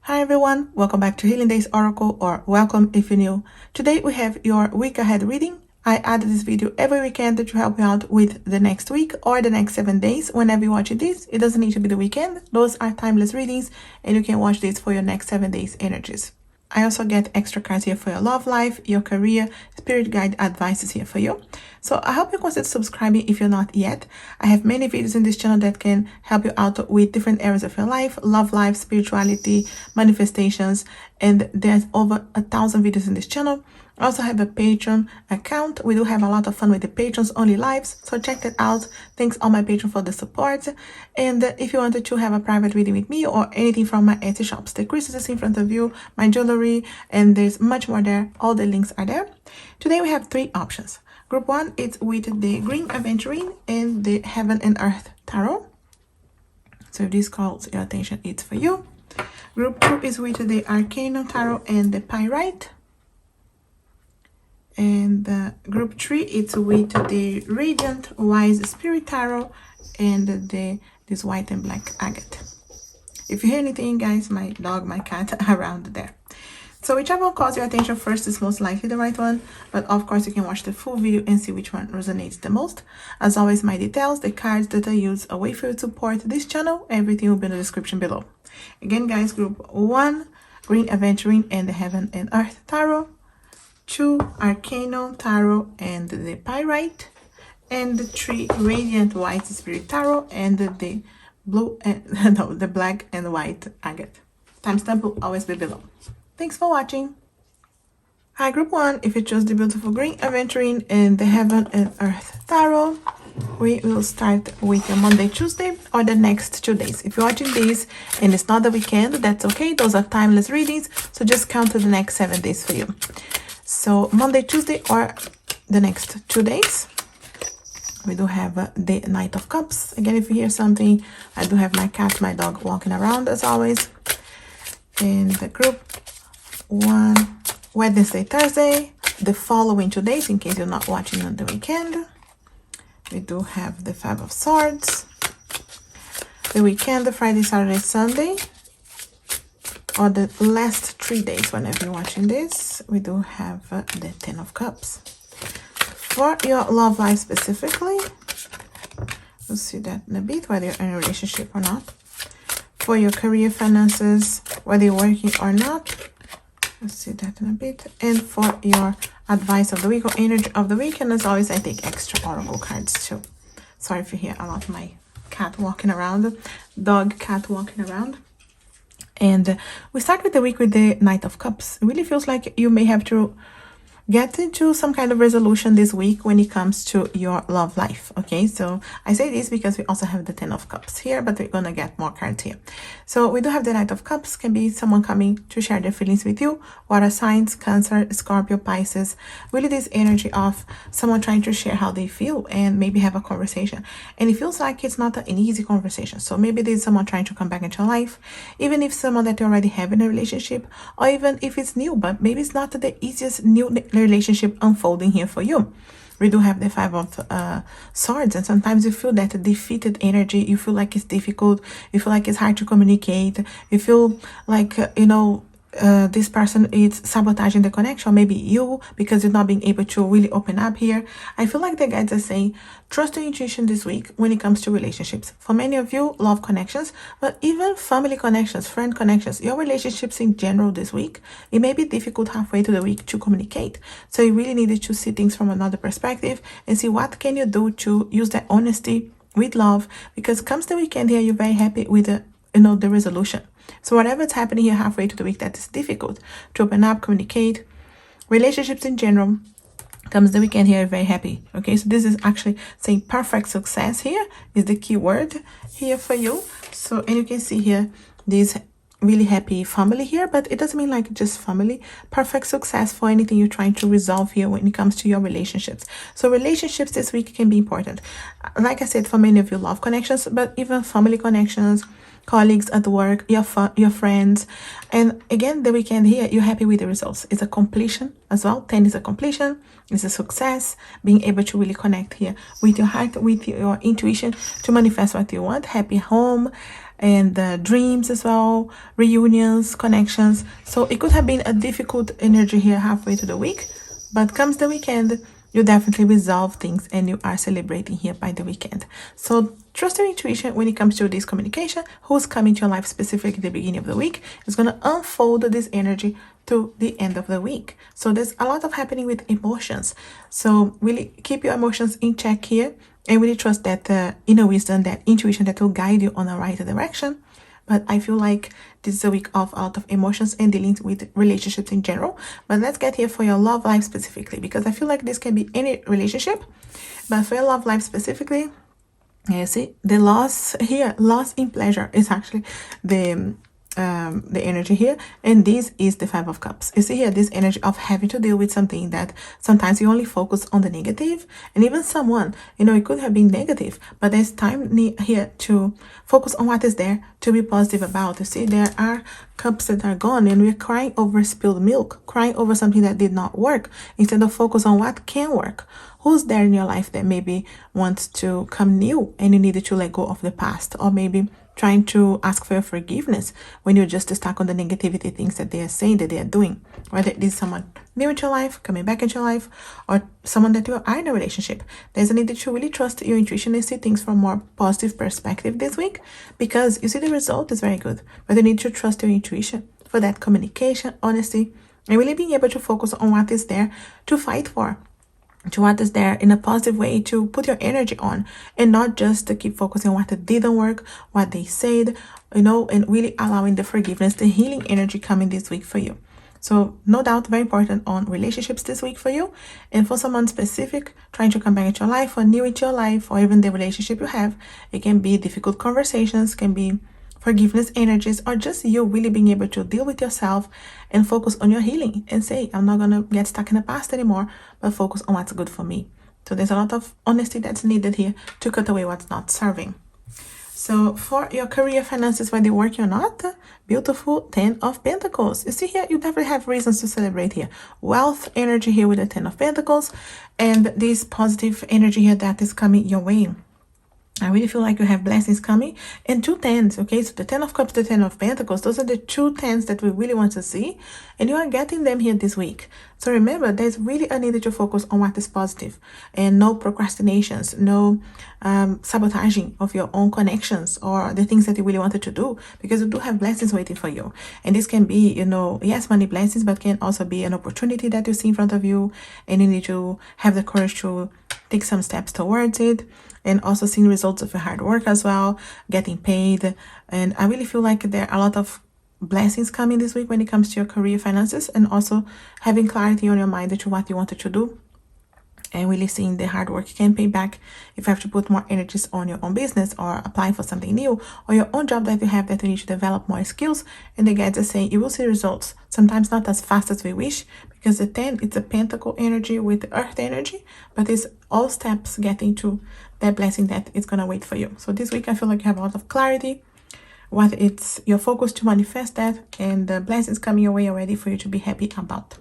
Hi everyone, welcome back to Healing Days Oracle, or welcome if you're new. Today we have your week ahead reading. I added this video every weekend to help you out with the next week or the next 7 days. Whenever you watch this, it doesn't need to be the weekend. Those are timeless readings and you can watch this for your next 7 days energies. I also get extra cards here for your love life, your career, spirit guide advices here for you. So I hope you consider subscribing if you're not yet. I have many videos in this channel that can help you out with different areas of your life, love life, spirituality, manifestations, and there's over 1,000 videos in this channel. I also have a Patreon account. We do have a lot of fun with the patrons only lives, so check that out. Thanks all my patrons for the support. And if you wanted to have a private reading with me or anything from my Etsy shops, the crystals in front of you, my jewelry, and there's much more there. All the links are there. Today we have 3 options. Group 1 is with the Green Aventurine and the Heaven and Earth Tarot. So if this calls your attention, it's for you. Group 2 is with the Arcanum Tarot and the Pyrite. And group 3 it's with the Radiant Wise Spirit Tarot and this white and black agate. If you hear anything, guys, my dog, my cat around there. So whichever one calls your attention first is most likely the right one, but of course you can watch the full video and see which one resonates the most. As always, my details, the cards that I use, a way for you to support this channel, everything will be in the description below. Again, guys, group 1, Green Aventurine and the Heaven and Earth Tarot. 2, Arcanum Tarot and the Pyrite, and 3, Radiant White Spirit Tarot and the blue and no, the black and white agate. Timestamp will always be below. Thanks for watching. Hi, group 1. If you chose the beautiful Green Aventurine and the Heaven and Earth Tarot, we will start with your Monday, Tuesday, or the next 2 days. If you're watching this and it's not the weekend, that's okay. Those are timeless readings, so just count to the next 7 days for you. So Monday, Tuesday, or the next 2 days, we do have the Knight of Cups. Again, if you hear something, I do have my cat, my dog walking around as always. And the group 1, Wednesday, Thursday, the following 2 days, in case you're not watching on the weekend, we do have the 5 of Swords. The weekend, the Friday, Saturday, Sunday, or the last 3 days whenever you're watching this, we do have the 10 of Cups. For your love life specifically, we'll see that in a bit, whether you're in a relationship or not. For your career, finances, whether you're working or not, we'll see that in a bit. And for your advice of the week or energy of the week, and as always, I take extra oracle cards too. Sorry if you hear a lot of my cat walking around, dog, cat walking around. And we start with the week with the Knight of Cups. It really feels like you may have to get into some kind of resolution this week when it comes to your love life. Okay, so I say this because we also have the 10 of Cups here, but we're gonna get more cards here. So we do have the Knight of Cups. Can be someone coming to share their feelings with you. Water signs, Cancer, Scorpio, Pisces. Really this energy of someone trying to share how they feel and maybe have a conversation. And it feels like it's not an easy conversation. So maybe there's someone trying to come back into your life, even if someone that you already have in a relationship, or even if it's new, but maybe it's not the easiest new relationship unfolding here for you. We do have the 5 of Swords, and sometimes you feel that defeated energy. You feel like it's difficult, you feel like it's hard to communicate, you feel like this person is sabotaging the connection, maybe you, because you're not being able to really open up here. I feel like the guides are saying trust your intuition this week when it comes to relationships. For many of you, love connections, but even family connections, friend connections, your relationships in general this week, it may be difficult halfway through the week to communicate. So you really needed to see things from another perspective and see what can you do to use that honesty with love, because comes the weekend here, you're very happy with the resolution. So whatever's happening here halfway to the week that is difficult to open up, communicate, relationships in general, comes the weekend here, very happy. Okay, so this is actually saying perfect success here is the key word here for you. So, and you can see here this really happy family here, but it doesn't mean like just family. Perfect success for anything you're trying to resolve here when it comes to your relationships. So relationships this week can be important. Like I said, for many of you, love connections, but even family connections, colleagues at work, your friends. And again, the weekend here, you're happy with the results. It's a completion as well. 10 is a completion, it's a success, being able to really connect here with your heart, with your intuition to manifest what you want. Happy home, and dreams as well, reunions, connections. So it could have been a difficult energy here halfway to the week, but comes the weekend, you definitely resolve things and you are celebrating here by the weekend. So trust your intuition when it comes to this communication. Who's coming to your life specifically at the beginning of the week is going to unfold this energy to the end of the week. So there's a lot of happening with emotions. So really keep your emotions in check here and really trust that inner wisdom, that intuition that will guide you on the right direction. But I feel like this is a week of a lot of emotions and dealing with relationships in general. But let's get here for your love life specifically, because I feel like this can be any relationship. But for your love life specifically, you see the loss here, loss in pleasure is actually the energy here, and this is the Five of Cups. You see here this energy of having to deal with something that sometimes you only focus on the negative, and even someone, you know, it could have been negative, but there's time here to focus on what is there to be positive about. You see there are cups that are gone and we're crying over spilled milk, crying over something that did not work instead of focus on what can work. Who's there in your life that maybe wants to come new and you needed to let go of the past, or maybe trying to ask for your forgiveness when you're just stuck on the negativity things that they are saying that they are doing, whether it is someone new into your life, coming back into your life, or someone that you are in a relationship. There's a need that you really trust your intuition and see things from a more positive perspective this week, because you see the result is very good, but you need to trust your intuition for that communication, honesty, and really being able to focus on what is there to fight for, to what is there in a positive way to put your energy on, and not just to keep focusing on what didn't work, what they said, you know, and really allowing the forgiveness, the healing energy coming this week for you. So no doubt very important on relationships this week for you, and for someone specific trying to come back into your life or new into your life, or even the relationship you have. It can be difficult conversations, can be forgiveness energies, or just you really being able to deal with yourself and focus on your healing and say, I'm not gonna get stuck in the past anymore, but focus on what's good for me. So there's a lot of honesty that's needed here to cut away what's not serving. So for your career, finances, whether you're working or not, beautiful 10 of Pentacles. You see here, you definitely have reasons to celebrate here. Wealth energy here with the 10 of Pentacles, and this positive energy here that is coming your way. I really feel like you have blessings coming, and 2 tens, okay? So the 10 of Cups, the 10 of Pentacles, those are the 2 tens that we really want to see, and you are getting them here this week. So remember, there's really a need to focus on what is positive, and no procrastinations, no sabotaging of your own connections or the things that you really wanted to do, because you do have blessings waiting for you. And this can be, you know, yes, money blessings, but can also be an opportunity that you see in front of you, and you need to have the courage to take some steps towards it, and also seeing results of your hard work as well, getting paid. And I really feel like there are a lot of blessings coming this week when it comes to your career, finances, and also having clarity on your mind to what you wanted to do, and really seeing the hard work can pay back if you have to put more energies on your own business, or applying for something new, or your own job that you have that you need to develop more skills. And the guides are saying you will see results, sometimes not as fast as we wish, because the 10, it's a pentacle energy with the earth energy, but it's all steps getting to that blessing that is going to wait for you. So this week I feel like you have a lot of clarity, what it's your focus to manifest that, and the blessings coming your way already for you to be happy about.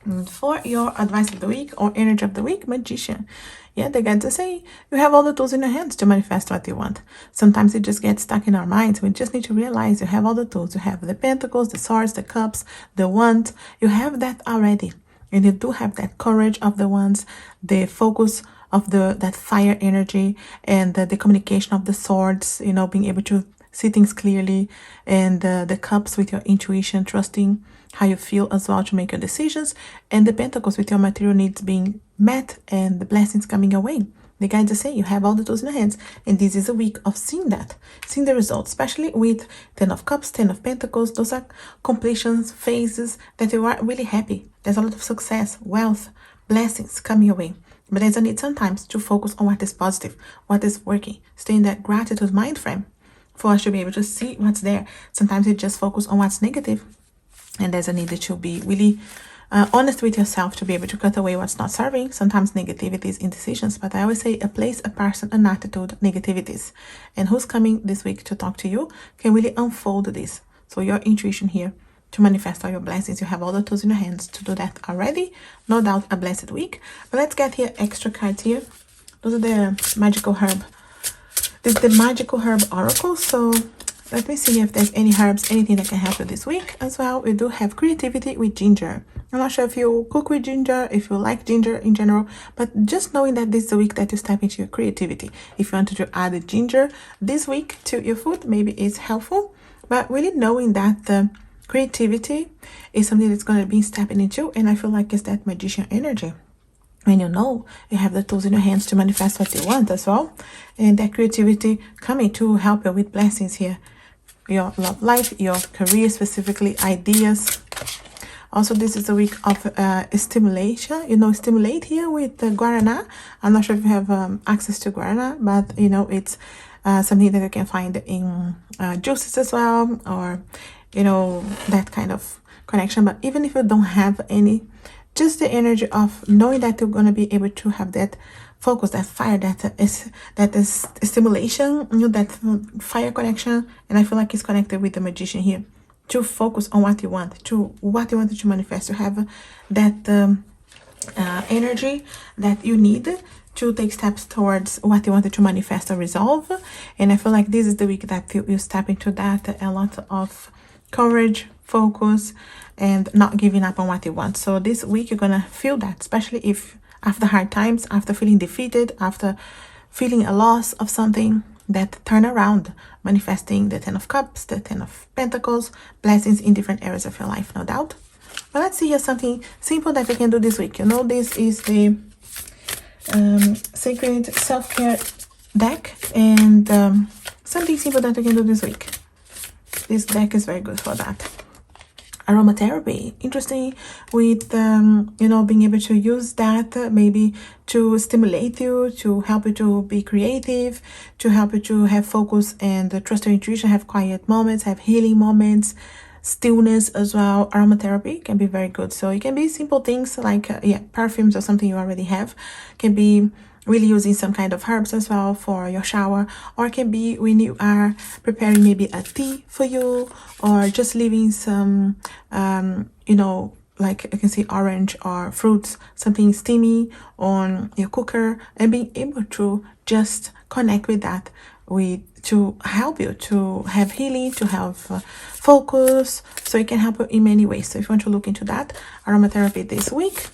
And for your advice of the week or energy of the week, Magician. Yeah, the guides are saying you have all the tools in your hands to manifest what you want. Sometimes it just gets stuck in our minds. We just need to realize you have all the tools. You have the pentacles, the swords, the cups, the wands. You have that already, and you do have that courage of the wands, the focus of that fire energy, and the communication of the swords, you know, being able to see things clearly, and the cups with your intuition, trusting how you feel as well to make your decisions, and the pentacles with your material needs being met and the blessings coming your way. The guides are saying you have all the tools in your hands, and this is a week of seeing that, seeing the results, especially with 10 of Cups, 10 of Pentacles. Those are completions, phases that you are really happy. There's a lot of success, wealth, blessings coming your way. But there's a need sometimes to focus on what is positive, what is working. Stay in that gratitude mind frame for us to be able to see what's there. Sometimes you just focus on what's negative, and there's a need that you'll be really honest with yourself to be able to cut away what's not serving. Sometimes negativities, indecisions, but I always say a place, a person, an attitude, negativities. And who's coming this week to talk to you can really unfold this. So your intuition here to manifest all your blessings. You have all the tools in your hands to do that already. No doubt a blessed week. But let's get here extra cards here. Those are the magical herb. This is the magical herb oracle. So Let me see if there's any herbs, anything that can help you this week as well. We do have creativity with ginger. I'm not sure if you cook with ginger, if you like ginger in general, but just knowing that this is the week that you step into your creativity. If you want to add ginger this week to your food, maybe it's helpful. But really knowing that the creativity is something that's going to be stepping into, and I feel like it's that magician energy. When you know you have the tools in your hands to manifest what you want as well, and that creativity coming to help you with blessings here. Your love life, your career specifically, ideas. Also, this is a week of stimulation. You know, stimulate here with the guarana. I'm not sure if you have access to guarana, but you know, it's something that you can find in juices as well, or you know, that kind of connection. But even if you don't have any, just the energy of knowing that you're going to be able to have that focus, that fire, that is stimulation, you know, that fire connection. And I feel like it's connected with the magician here, to focus on what you want, to what you want to manifest, to have that energy that you need to take steps towards what you wanted to manifest or resolve. And I feel like this is the week that you step into that, a lot of courage, focus, and not giving up on what you want. So this week you're gonna feel that, especially if after hard times, after feeling defeated, after feeling a loss of something, that turn around, manifesting the 10 of Cups, the 10 of Pentacles, blessings in different areas of your life, no doubt. But let's see here something simple that you can do this week. You know, this is the Sacred Self-Care deck, and something simple that you can do this week. This deck is very good for that. Aromatherapy, interesting, with you know, being able to use that maybe to stimulate you, to help you to be creative, to help you to have focus and trust your intuition, have quiet moments, have healing moments, stillness as well. Aromatherapy can be very good. So it can be simple things like yeah, perfumes or something you already have. Can be really using some kind of herbs as well for your shower, or it can be when you are preparing maybe a tea for you, or just leaving some you know, like you can see orange or fruits, something steamy on your cooker, and being able to just connect with that, to help you to have healing, to have focus. So it can help you in many ways. So if you want to look into that, aromatherapy this week.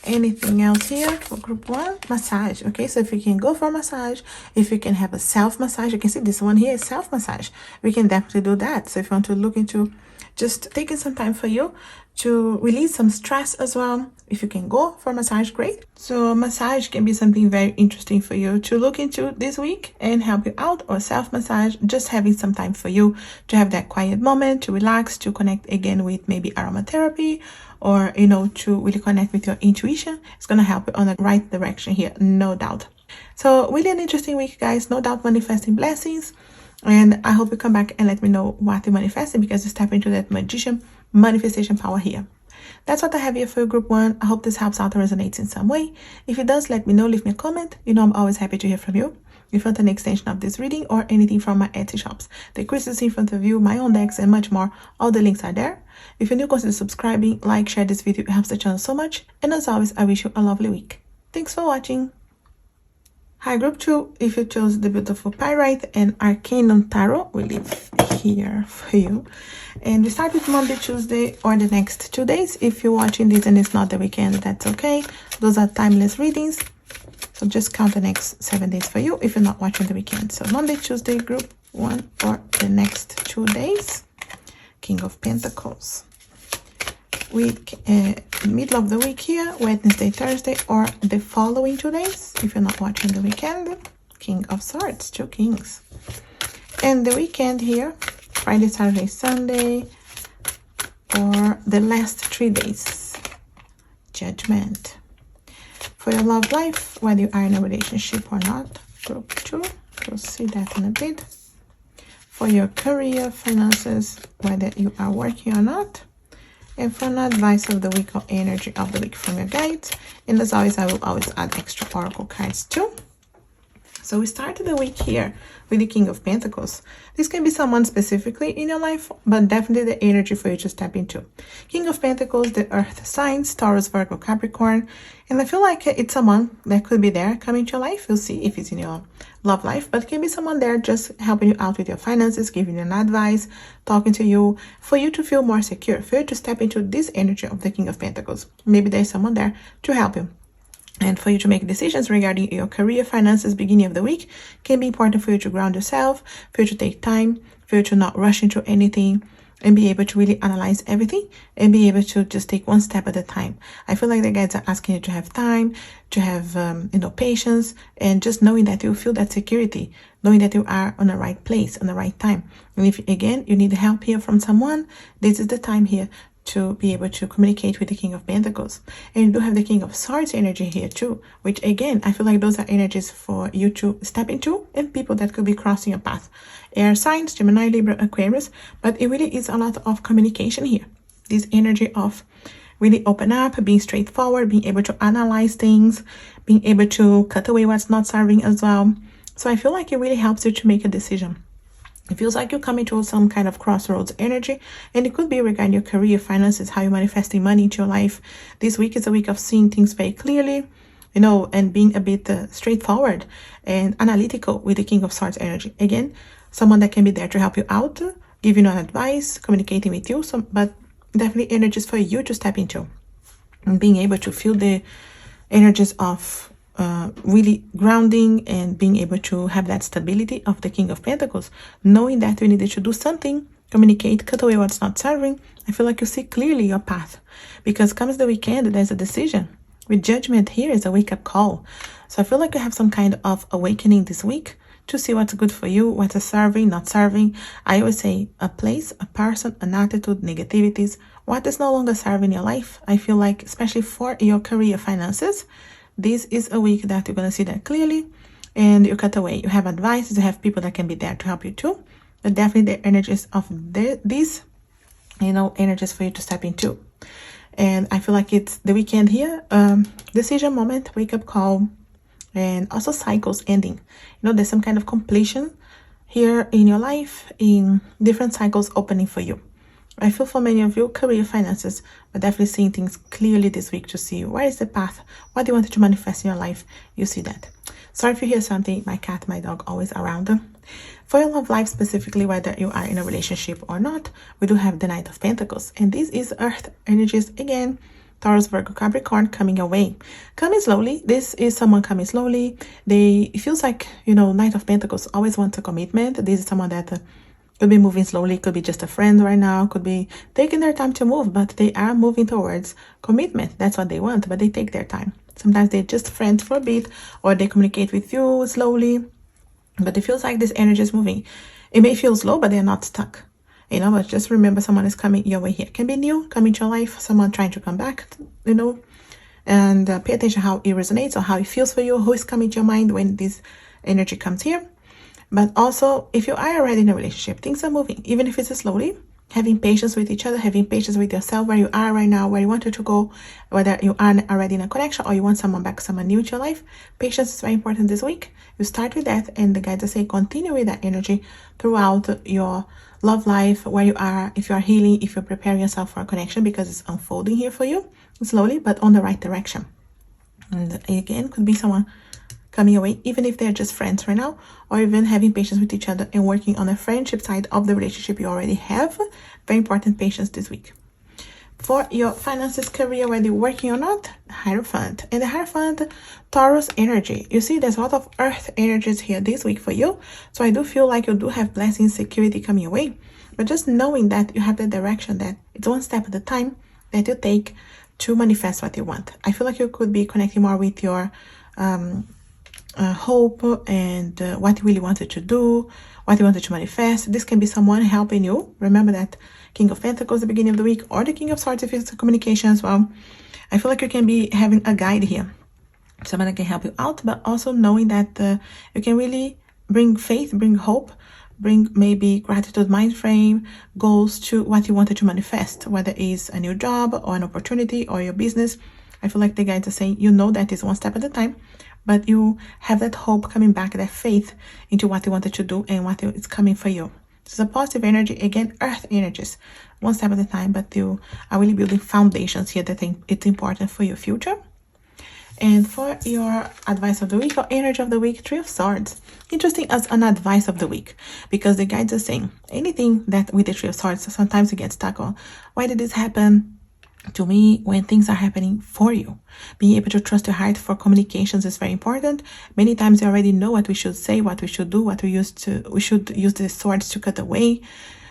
Anything else here for group 1? Massage. Okay, so if you can go for massage, if you can have a self massage, you can see this one here is self massage. We can definitely do that. So if you want to look into just taking some time for you to release some stress as well, if you can go for massage, great. So massage can be something very interesting for you to look into this week and help you out, or self massage, just having some time for you to have that quiet moment, to relax, to connect again with maybe aromatherapy, or you know, to really connect with your intuition. It's gonna help you on the right direction here, no doubt. So really an interesting week, guys, no doubt, manifesting blessings. And I hope you come back and let me know what you're manifesting, because you step into that magician manifestation power here. That's what I have here for group 1. I hope this helps out or resonates in some way. If it does, let me know, leave me a comment. You know, I'm always happy to hear from you. If you want an extension of this reading or anything from my Etsy shops, the crystals in front of you, my own decks, and much more, all the links are there. If you're new, consider subscribing, like, share this video. It helps the channel so much. And as always, I wish you a lovely week. Thanks for watching. Hi group 2, if you chose the beautiful Pyrite and Arcanum Tarot, we leave here for you. And we start with Monday, Tuesday, or the next 2 days. If you're watching this and it's not the weekend, that's okay. Those are timeless readings. So just count the next 7 days for you if you're not watching the weekend. So Monday, Tuesday, group 1, or the next 2 days. King of Pentacles. Week, middle of the week here, Wednesday, Thursday, or the following 2 days if you're not watching the weekend. King of Swords, 2 kings. And the weekend here, Friday, Saturday, Sunday, or the last 3 days. Judgment. For your love life, whether you are in a relationship or not, group 2, we'll see that in a bit. For your career, finances, whether you are working or not. And for an advice of the week or energy of the week from your guides. And as always, I will always add extra oracle cards too. So we started the week here with the King of Pentacles. This can be someone specifically in your life, but definitely the energy for you to step into. King of Pentacles, the earth signs, Taurus, Virgo, Capricorn. And I feel like it's someone that could be there coming to your life. You'll see if it's in your love life, but it can be someone there just helping you out with your finances, giving you an advice, talking to you, for you to feel more secure, for you to step into this energy of the King of Pentacles. Maybe there's someone there to help you. And for you to make decisions regarding your career, finances, beginning of the week, can be important for you to ground yourself, for you to take time, for you to not rush into anything, and be able to really analyze everything and be able to just take one step at a time. I feel like the guides are asking you to have time, to have, patience, and just knowing that you feel that security, knowing that you are on the right place, on the right time. And if, again, you need help here from someone, this is the time here to be able to communicate with the King of Pentacles. And you do have the King of Swords energy here too, which again, I feel like those are energies for you to step into and people that could be crossing your path. Air signs, Gemini, Libra, Aquarius, but it really is a lot of communication here. This energy of really open up, being straightforward, being able to analyze things, being able to cut away what's not serving as well. So I feel like it really helps you to make a decision. It feels like you're coming to some kind of crossroads energy, and it could be regarding your career, finances, how you're manifesting money into your life. This week is a week of seeing things very clearly, and being a bit straightforward and analytical with the King of Swords energy. Again, someone that can be there to help you out, giving you advice, communicating with you, but definitely energies for you to step into and being able to feel the energies of really grounding and being able to have that stability of the King of Pentacles, knowing that you needed to do something, communicate, cut away what's not serving. I feel like you see clearly your path, because comes the weekend, there's a decision. With Judgment here is a wake-up call. So I feel like you have some kind of awakening this week to see what's good for you, what's serving, not serving. I always say a place, a person, an attitude, negativities, what is no longer serving your life. I feel like, especially for your career, finances, this is a week that you're going to see that clearly, and you cut away. You have advice, you have people that can be there to help you too. But definitely the energies of these, energies for you to step into. And I feel like it's the weekend here, decision moment, wake up call, and also cycles ending. There's some kind of completion here in your life, in different cycles opening for you. I feel for many of you, career, finances, but definitely seeing things clearly this week to see where is the path, what do you want to manifest in your life. You see that. Sorry if you hear something, my cat, my dog, always around. For your love life specifically, whether you are in a relationship or not, we do have the Knight of Pentacles. And this is Earth energies again. Taurus, Virgo, Capricorn coming your way. Coming slowly. This is someone coming slowly. It feels like, Knight of Pentacles always wants a commitment. This is someone that could be moving slowly, could be just a friend right now, could be taking their time to move, but they are moving towards commitment. That's what they want, but they take their time. Sometimes they're just friends for a bit, or they communicate with you slowly, but it feels like this energy is moving. It may feel slow, but they're not stuck. But just remember, someone is coming your way here. Can be new, coming to your life, someone trying to come back, and pay attention how it resonates or how it feels for you, who is coming to your mind when this energy comes here. But also, if you are already in a relationship, things are moving, even if it's slowly. Having patience with each other, having patience with yourself, where you are right now, where you wanted to go, whether you are already in a connection or you want someone back, someone new to your life. Patience is very important this week. You start with that, and the guides say continue with that energy throughout your love life, where you are, if you are healing, if you're preparing yourself for a connection, because it's unfolding here for you, slowly, but on the right direction. And again, could be someone coming away, even if they're just friends right now, or even having patience with each other and working on the friendship side of the relationship you already have. Very important patience this week. For your finances, career, whether you're working or not, Hierophant. And the Hierophant, Taurus energy. You see, there's a lot of earth energies here this week for you. So I do feel like you do have blessings, security coming your way. But just knowing that you have the direction, that it's one step at a time that you take to manifest what you want. I feel like you could be connecting more with your hope and what you really wanted to do, what you wanted to manifest. This can be someone helping you. Remember that King of Pentacles at the beginning of the week, or the King of Swords if it's communication as well. I feel like you can be having a guide here, someone that can help you out, but also knowing that you can really bring faith, bring hope, bring maybe gratitude, mind frame, goals to what you wanted to manifest, whether it's a new job or an opportunity or your business. I feel like the guides are saying, that is one step at a time. but you have that hope coming back, that faith into what you wanted to do and what is coming for you. It's a positive energy, again, earth energies, one step at a time, but you are really building foundations here that it's important for your future. And for your advice of the week or energy of the week, Three of Swords. Interesting as an advice of the week, because the guides are saying anything that with the Three of Swords, sometimes you get stuck on, why did this happen to me? When things are happening for you, being able to trust your heart for communications is very important. Many times you already know what we should say, what we should do, what we should use the swords to cut away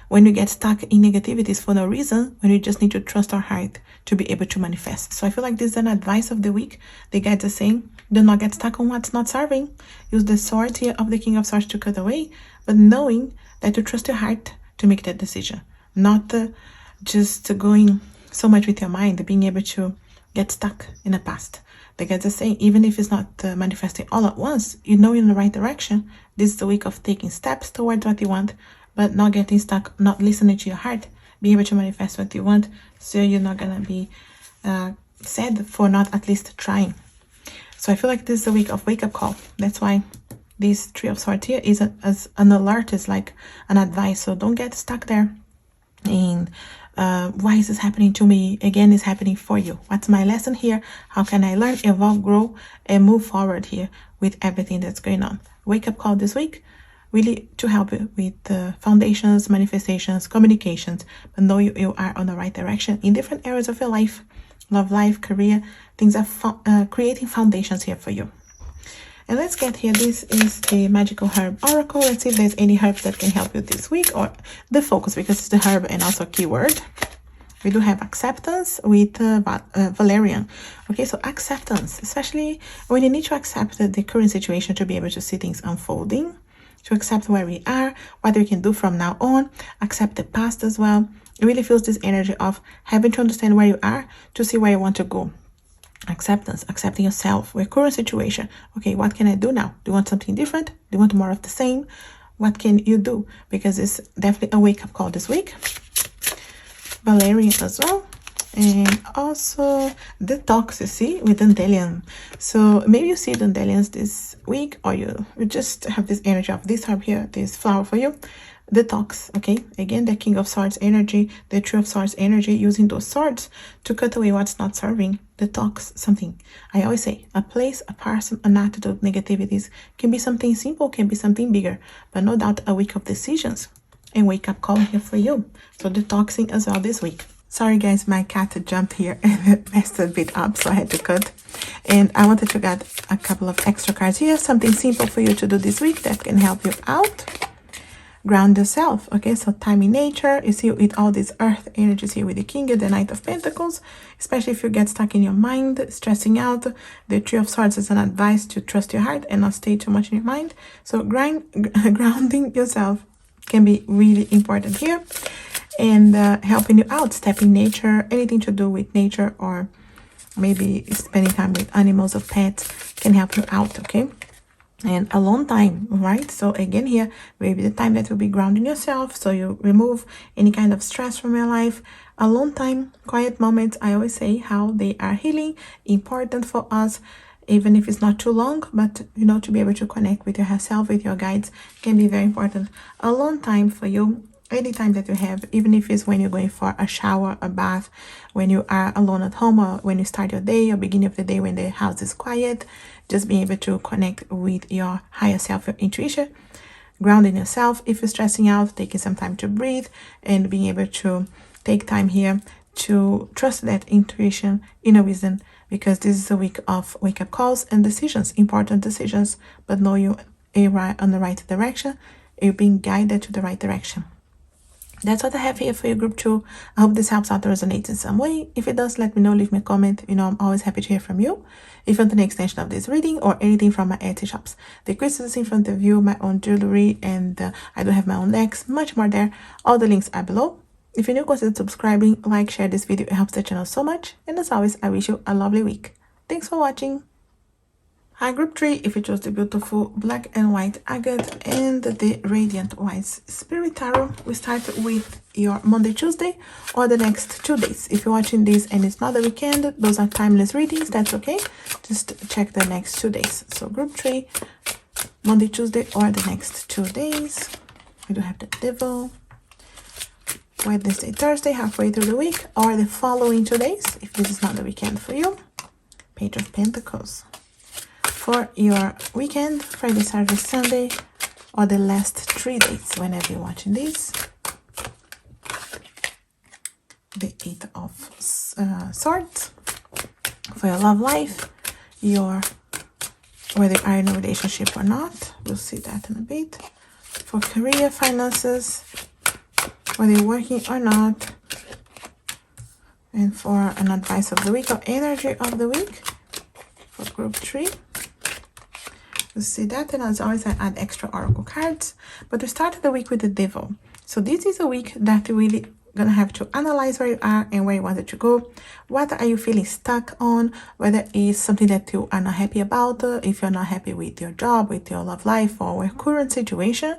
when we get stuck in negativities for no reason, when we just need to trust our heart to be able to manifest. So I feel like this is an advice of the week. The guides are saying, do not get stuck on what's not serving. Use the sword here of the King of Swords to cut away, but knowing that you trust your heart to make that decision, not just going so much with your mind, being able to get stuck in the past. The guides are saying, even if it's not manifesting all at once, you know you're in the right direction. This is the week of taking steps towards what you want, but not getting stuck, not listening to your heart, be able to manifest what you want, so you're not gonna be sad for not at least trying. So I feel like this is a week of wake-up call. That's why this Three of Swords here is as an alert, is like an advice. So don't get stuck there in why is this happening to me? Again, it's happening for you. What's my lesson here? How can I learn, evolve, grow, and move forward here with everything that's going on? Wake-up call this week, really to help you with the foundations, manifestations, communications, but know you are on the right direction in different areas of your life, love life, career. Things are creating foundations here for you. And let's get here. This is the Magickal herb oracle. Let's see if there's any herbs that can help you this week, or the focus, because it's the herb and also keyword. We do have acceptance with valerian. Okay, so acceptance, especially when you need to accept the current situation to be able to see things unfolding, to accept where we are, what we can do from now on, accept the past as well. It really feels this energy of having to understand where you are to see where you want to go. Acceptance, accepting yourself, your current situation. Okay, what can I do now? Do you want something different? Do you want more of the same? What can you do? Because it's definitely a wake-up call this week. Valerian as well. And also detox, you see, with dandelion. So maybe you see dandelions this week, or you just have this energy of this herb here, this flower for you. Detox, okay? Again, the King of Swords energy, the Three of Swords energy, using those swords to cut away what's not serving. Detox something. I always say, a place, a person, an attitude, negativities can be something simple, can be something bigger, but no doubt a week of decisions and wake-up call here for you. So detoxing as well this week. Sorry guys, my cat jumped here and messed a bit up, so I had to cut. And I wanted to get a couple of extra cards here, something simple for you to do this week that can help you out. Ground yourself. Okay, so time in nature. You see with all these earth energies here with the King and the Knight of Pentacles, especially if you get stuck in your mind, stressing out. The Three of Swords is an advice to trust your heart and not stay too much in your mind. So grounding yourself can be really important here, and helping you out. Step in nature, anything to do with nature, or maybe spending time with animals or pets can help you out. Okay, and alone time, right? So again here, maybe the time that will be grounding yourself, so you remove any kind of stress from your life. Alone time, quiet moments, I always say how they are healing, important for us, even if it's not too long, but you know, to be able to connect with yourself, with your guides, can be very important. Alone time for you, any time that you have, even if it's when you're going for a shower, a bath, when you are alone at home, or when you start your day, or beginning of the day when the house is quiet, just being able to connect with your higher self, your intuition, grounding yourself. If you're stressing out, taking some time to breathe, and being able to take time here to trust that intuition, inner wisdom, because this is a week of wake-up calls and decisions, important decisions, but know you are on the right direction. You're being guided to the right direction. That's what I have here for you, group 2. I hope this helps out or resonates in some way. If it does, let me know, leave me a comment. You know, I'm always happy to hear from you. If you want an extension of this reading or anything from my Etsy shops, the crystals in front of you, my own jewelry, and I do have my own decks, much more there. All the links are below. If you're new, consider subscribing, like, share this video. It helps the channel so much. And as always, I wish you a lovely week. Thanks for watching. Hi group 3, if you chose the beautiful black and white agate and the radiant white spirit tarot, we start with your Monday, Tuesday, or the next 2 days. If you're watching this and it's not the weekend, those are timeless readings, that's okay. Just check the next 2 days. So group 3, Monday, Tuesday, or the next 2 days. We do have the devil. Wednesday, Thursday, halfway through the week, or the following 2 days, if this is not the weekend for you. Page of Pentacles. For your weekend, Friday, Saturday, Sunday, or the last 3 days, whenever you're watching this. The Eight of Swords. For your love life, whether you are in a relationship or not, we'll see that in a bit. For career, finances, whether you're working or not. And for an advice of the week or energy of the week, for group 3. You see that, and as always I add extra oracle cards, but we started the week with the devil. So this is a week that you really gonna have to analyze where you are and where you wanted to go. What are you feeling stuck on? Whether it's something that you are not happy about, if you're not happy with your job, with your love life, or your current situation.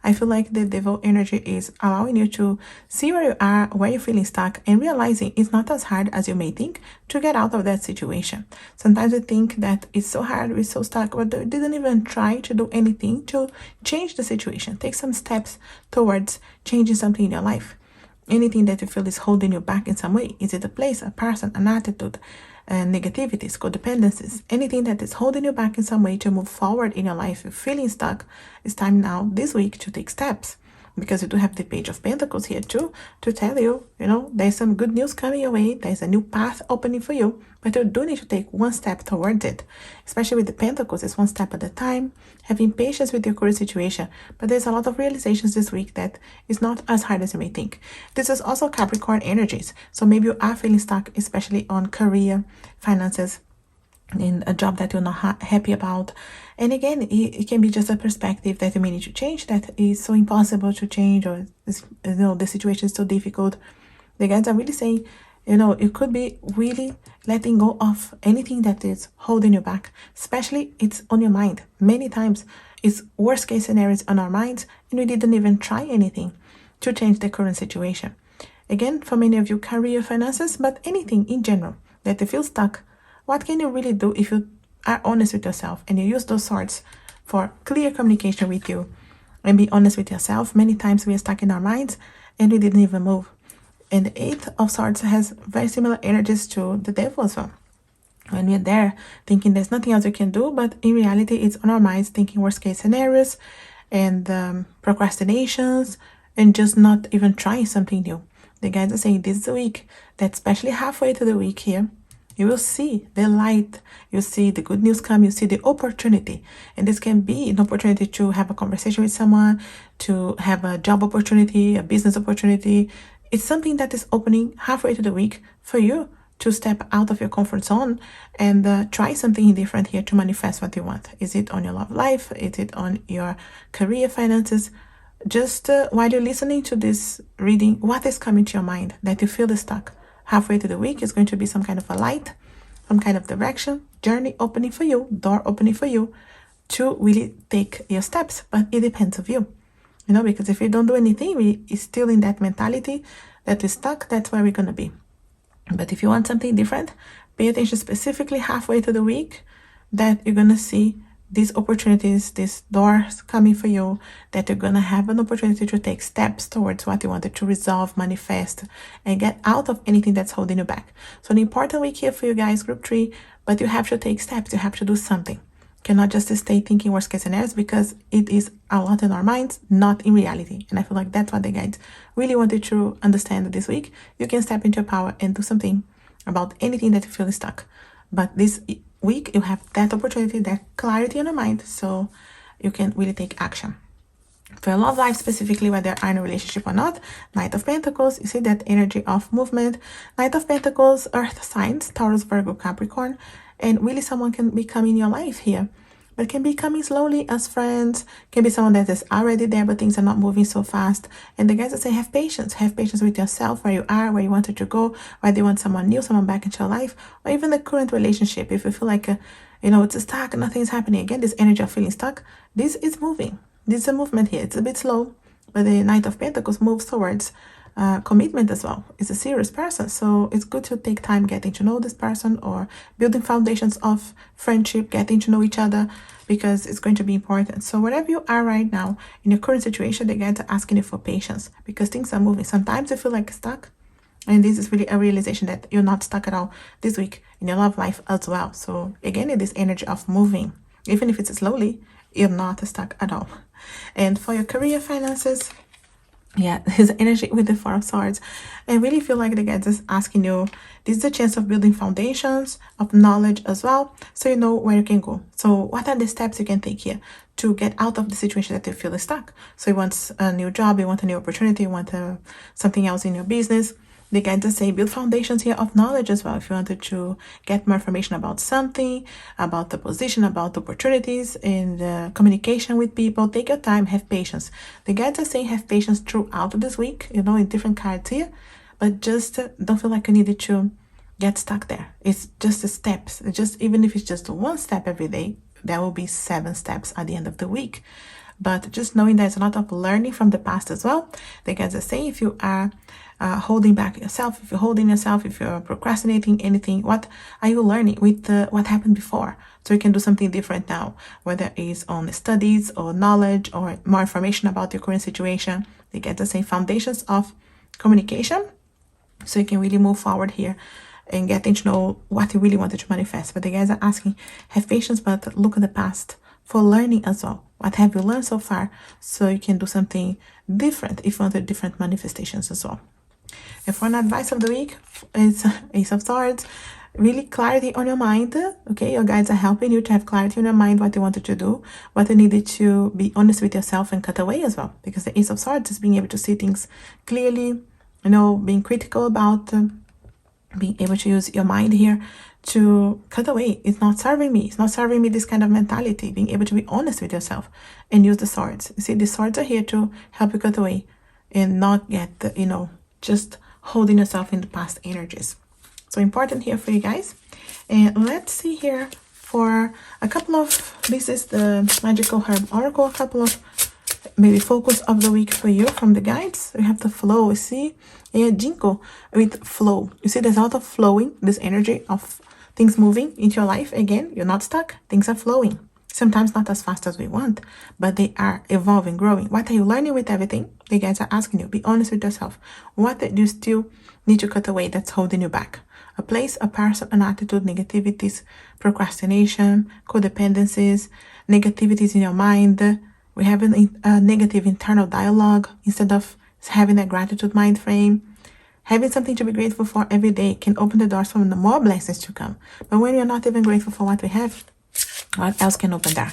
I feel like the devil energy is allowing you to see where you are, where you're feeling stuck, and realizing it's not as hard as you may think to get out of that situation. Sometimes we think that it's so hard, we're so stuck, but they didn't even try to do anything to change the situation. Take some steps towards changing something in your life. Anything that you feel is holding you back in some way. Is it a place, a person, an attitude, negativities, codependencies, anything that is holding you back in some way to move forward in your life? You're feeling stuck. It's time now this week to take steps, because you do have the Page of Pentacles here too, to tell you, there's some good news coming your way. There's a new path opening for you, but you do need to take one step towards it. Especially with the Pentacles, it's one step at a time, having patience with your current situation. But there's a lot of realizations this week that is not as hard as you may think. This is also Capricorn energies, so maybe you are feeling stuck, especially on career, finances, in a job that you're not happy about. And again, it can be just a perspective that you may need to change, that is so impossible to change, or the situation is so difficult. The guides are really saying, you could be really letting go of anything that is holding you back, especially it's on your mind. Many times it's worst case scenarios on our minds, and we didn't even try anything to change the current situation. Again, for many of you, career, finances, but anything in general that you feel stuck. What can you really do if you are honest with yourself and you use those swords for clear communication with you and be honest with yourself? Many times we are stuck in our minds and we didn't even move. And the Eight of Swords has very similar energies to the devil as well. When we're there thinking there's nothing else we can do, but in reality it's on our minds, thinking worst case scenarios and procrastinations and just not even trying something new. The guides are saying this is a week that, especially halfway to the week here, you will see the light, you see the good news come, you see the opportunity. And this can be an opportunity to have a conversation with someone, to have a job opportunity, a business opportunity. It's something that is opening halfway to the week for you to step out of your comfort zone and try something different here to manifest what you want. Is it on your love life? Is it on your career, finances? Just while you're listening to this reading, what is coming to your mind that you feel is stuck? Halfway to the week is going to be some kind of a light, some kind of direction, journey opening for you, door opening for you to really take your steps. But it depends of you, because if we don't do anything, we is still in that mentality that we're stuck. That's where we're going to be. But if you want something different, pay attention specifically halfway to the week that you're going to see these opportunities, these doors coming for you, that you're gonna have an opportunity to take steps towards what you wanted to resolve, manifest, and get out of anything that's holding you back. So an important week here for you guys, group 3, but you have to take steps, you have to do something. You cannot just stay thinking worst case scenarios, because it is a lot in our minds, not in reality. And I feel like that's what the guides really wanted to understand this week. You can step into your power and do something about anything that you feel is stuck. But this week you have that opportunity, that clarity in your mind, so you can really take action. For your love life specifically, whether you are in a relationship or not, Knight of Pentacles, you see that energy of movement. Knight of Pentacles, earth signs, Taurus, Virgo, Capricorn, and really someone can be coming in your life here, but can be coming slowly as friends, can be someone that is already there but things are not moving so fast. And the guys that say have patience with yourself, where you are, where you wanted to go, whether you want someone new, someone back into your life, or even the current relationship. If you feel like you know, it's stuck, nothing is happening. Again, this energy of feeling stuck, this is moving. This is a movement here. It's a bit slow, but the Knight of Pentacles moves towards commitment as well. It's a serious person, so it's good to take time getting to know this person or building foundations of friendship, getting to know each other, because it's going to be important. So wherever you are right now in your current situation, the guides are asking you for patience because things are moving. Sometimes you feel like stuck, and this is really a realization that you're not stuck at all this week in your love life as well. So again, it is energy of moving. Even if it's slowly, you're not stuck at all. And for your career, finances, yeah, his energy with the Four of Swords. I really feel like the guides is asking you, this is a chance of building foundations of knowledge as well, so you know where you can go. So what are the steps you can take here to get out of the situation that you feel stuck? So you want a new job, you want a new opportunity, you want something else in your business. The guides are saying build foundations here of knowledge as well. If you wanted to get more information about something, about the position, about opportunities, and communication with people, take your time, have patience. The guides are saying have patience throughout this week, you know, in different cards here, but just don't feel like you needed to get stuck there. It's just the steps. Just even if it's just one step every day, there will be 7 steps at the end of the week. But just knowing there's a lot of learning from the past as well. The guides are saying if you are holding back yourself, if you're holding yourself, if you're procrastinating anything, what are you learning with what happened before? So you can do something different now, whether it's on studies or knowledge or more information about your current situation. They get the same foundations of communication, so you can really move forward here and getting to know what you really wanted to manifest. But the guys are asking, have patience, but look at the past for learning as well. What have you learned so far, so you can do something different if you want different manifestations as well. And for an advice of the week, it's Ace of Swords. Really clarity on your mind. Okay, your guides are helping you to have clarity on your mind, what you wanted to do, what you needed to be honest with yourself and cut away as well. Because the Ace of Swords is being able to see things clearly, you know, being critical about being able to use your mind here to cut away. It's not serving me. It's not serving me, this kind of mentality. Being able to be honest with yourself and use the swords. You see, the swords are here to help you cut away and not get, you know, just holding yourself in the past energies. So important here for you guys. And let's see here for a couple of, this is the Magickal Herb Oracle, a couple of maybe focus of the week for you from the guides. We have the flow, you see, and Ginkgo with flow. You see, there's a lot of flowing, this energy of things moving into your life. Again, you're not stuck, things are flowing. Sometimes not as fast as we want, but they are evolving, growing. What are you learning with everything? The guides are asking you, be honest with yourself. What do you still need to cut away that's holding you back? A place, a person, an attitude, negativities, procrastination, codependencies, negativities in your mind. We have a negative internal dialogue instead of having a gratitude mind frame. Having something to be grateful for every day can open the doors for more blessings to come. But when you're not even grateful for what we have, what else can open there?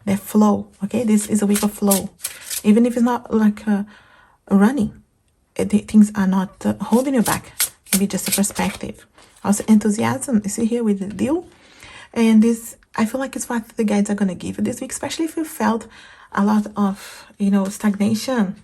The flow, okay? This is a week of flow. Even if it's not like running, things are not holding you back. It can be just a perspective. Also enthusiasm, you see here with the deal. And this, I feel like it's what the guides are going to give you this week, especially if you felt a lot of, you know, stagnation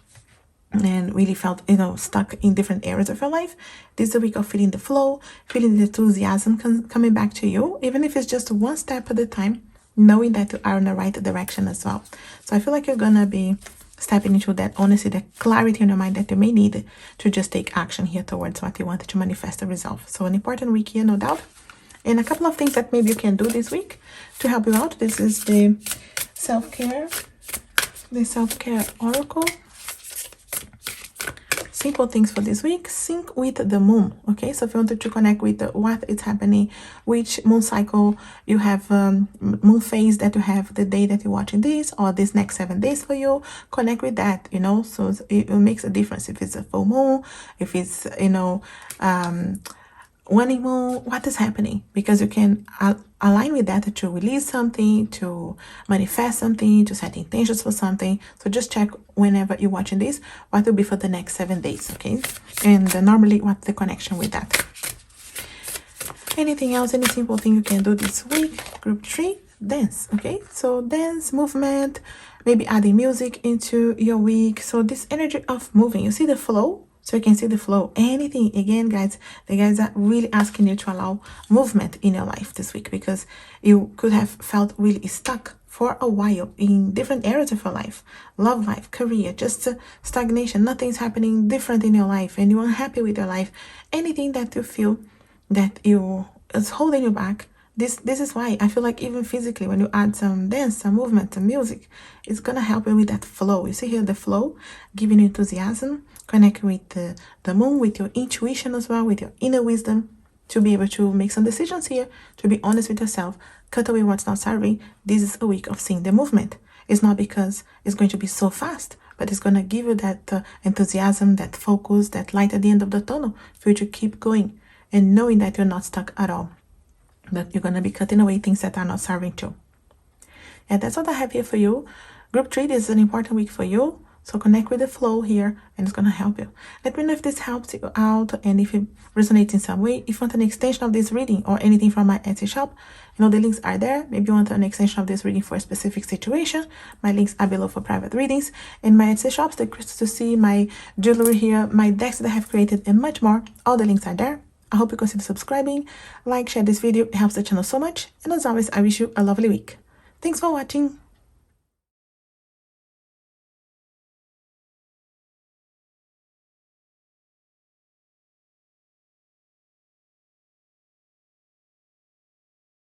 and really felt, you know, stuck in different areas of your life. This is a week of feeling the flow, feeling the enthusiasm coming back to you, even if it's just one step at a time, knowing that you are in the right direction as well. So I feel like you're going to be stepping into that honesty, that clarity in your mind that you may need to just take action here towards what you wanted to manifest and resolve. So an important week here, no doubt. And a couple of things that maybe you can do this week to help you out. This is the self-care oracle. Simple things for this week. Sync with the moon. Okay, so if you wanted to connect with what is happening, which moon cycle you have, moon phase that you have the day that you're watching this, or this next 7 days for you, connect with that, you know, so it makes a difference if it's a full moon, if it's, you know, waning moon, what is happening, because you can align with that to release something, to manifest something, to set intentions for something. So just check whenever you're watching this what will be for the next 7 days, okay? And normally what's the connection with that. Anything else, any simple thing you can do this week? Group 3, dance. Okay, so dance, movement, maybe adding music into your week. So this energy of moving, you see the flow, so you can see the flow. Anything, again, guys, the guys are really asking you to allow movement in your life this week, because you could have felt really stuck for a while in different areas of your life, love life, career, just stagnation. Nothing's happening different in your life, and you're unhappy with your life. Anything that you feel that is holding you back, this is why I feel like even physically, when you add some dance, some movement, some music, it's gonna help you with that flow. You see here the flow, giving you enthusiasm, connect with the moon, with your intuition as well, with your inner wisdom, to be able to make some decisions here, to be honest with yourself, cut away what's not serving. This is a week of seeing the movement. It's not because it's going to be so fast, but it's going to give you that enthusiasm, that focus, that light at the end of the tunnel for you to keep going and knowing that you're not stuck at all, that you're going to be cutting away things that are not serving too. And that's what I have here for you. Group 3, this is an important week for you. So connect with the flow here, and it's going to help you. Let me know if this helps you out, and if it resonates in some way. If you want an extension of this reading or anything from my Etsy shop, you know the links are there. Maybe you want an extension of this reading for a specific situation. My links are below for private readings. And my Etsy shops, the crystals to see, my jewelry here, my decks that I have created, and much more. All the links are there. I hope you consider subscribing, like, share this video. It helps the channel so much. And as always, I wish you a lovely week. Thanks for watching.